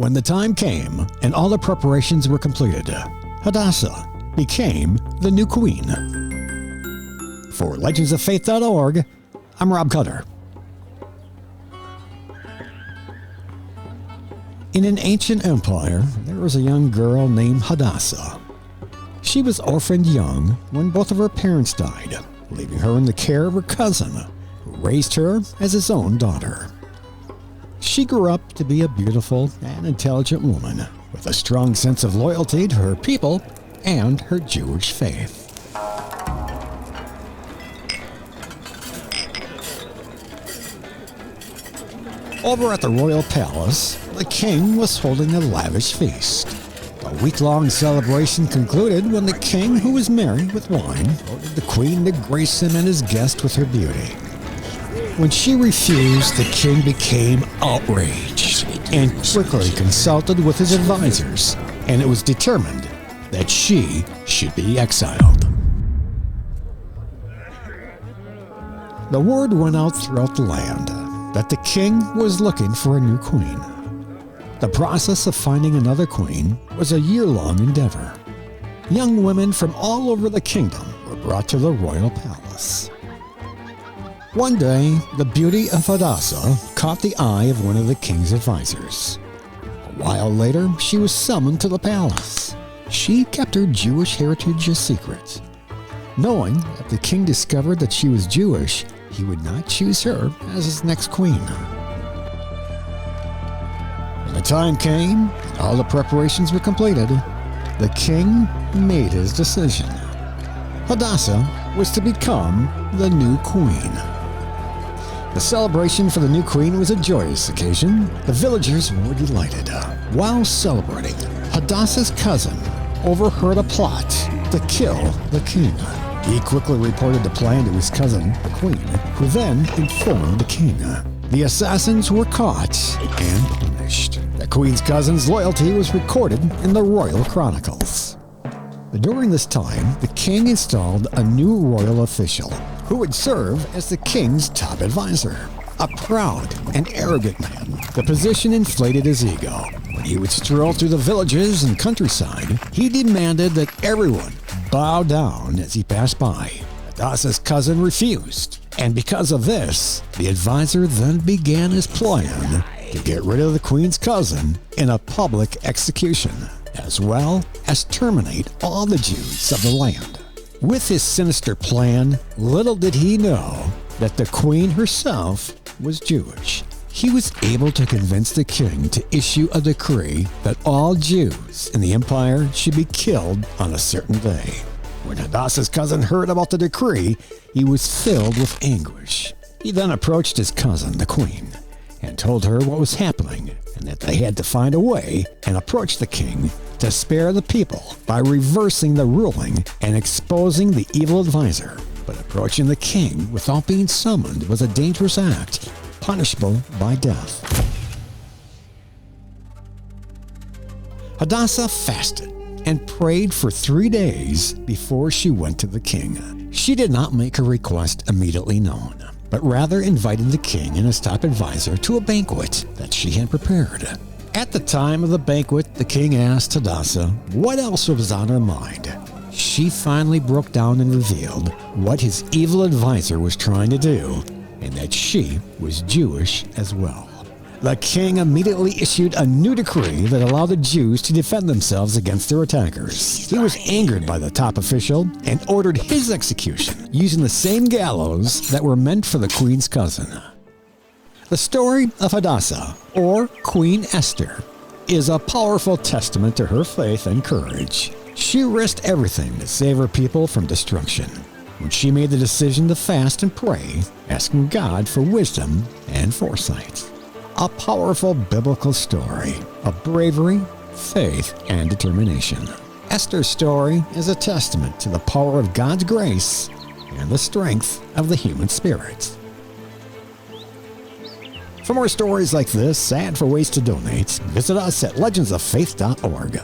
When the time came and all the preparations were completed, Hadassah became the new queen. For legendsoffaith.org, I'm Rob Cutter. In an ancient empire, there was a young girl named Hadassah. She was orphaned young when both of her parents died, leaving her in the care of her cousin, who raised her as his own daughter. She grew up to be a beautiful and intelligent woman with a strong sense of loyalty to her people and her Jewish faith. Over at the royal palace, the king was holding a lavish feast. A week-long celebration concluded when the king, who was merry with wine, ordered the queen to grace him and his guest with her beauty. When she refused, the king became outraged and quickly consulted with his advisors, and it was determined that she should be exiled. The word went out throughout the land that the king was looking for a new queen. The process of finding another queen was a year-long endeavor. Young women from all over the kingdom were brought to the royal palace. One day, the beauty of Hadassah caught the eye of one of the king's advisors. A while later, she was summoned to the palace. She kept her Jewish heritage a secret. Knowing that the king discovered that she was Jewish, he would not choose her as his next queen. When the time came and all the preparations were completed, the king made his decision. Hadassah was to become the new queen. The celebration for the new queen was a joyous occasion. The villagers were delighted. While celebrating, Hadassah's cousin overheard a plot to kill the king. He quickly reported the plan to his cousin, the queen, who then informed the king. The assassins were caught and punished. The queen's cousin's loyalty was recorded in the royal chronicles. During this time, the king installed a new royal official who would serve as the king's top advisor. A proud and arrogant man, the position inflated his ego. When he would stroll through the villages and countryside, he demanded that everyone bow down as he passed by. Hadassah's cousin refused, and because of this, the advisor then began his plan to get rid of the queen's cousin in a public execution, as well as terminate all the Jews of the land. With his sinister plan, little did he know that the queen herself was Jewish. He was able to convince the king to issue a decree that all Jews in the empire should be killed on a certain day. When Hadassah's cousin heard about the decree, he was filled with anguish. He then approached his cousin, the queen, and told her what was happening and that they had to find a way and approach the king to spare the people by reversing the ruling and exposing the evil advisor. But approaching the king without being summoned was a dangerous act, punishable by death. Hadassah fasted and prayed for 3 days before she went to the king. She did not make her request immediately known, but rather invited the king and his top advisor to a banquet that she had prepared. At the time of the banquet, the king asked Hadassah what else was on her mind. She finally broke down and revealed what his evil advisor was trying to do, and that she was Jewish as well. The king immediately issued a new decree that allowed the Jews to defend themselves against their attackers. He was angered by the top official and ordered his execution using the same gallows that were meant for the queen's cousin. The story of Hadassah, or Queen Esther, is a powerful testament to her faith and courage. She risked everything to save her people from destruction. When she made the decision to fast and pray, asking God for wisdom and foresight. A powerful biblical story of bravery, faith, and determination. Esther's story is a testament to the power of God's grace and the strength of the human spirit. For more stories like this and for ways to donate, visit us at legendsoffaith.org.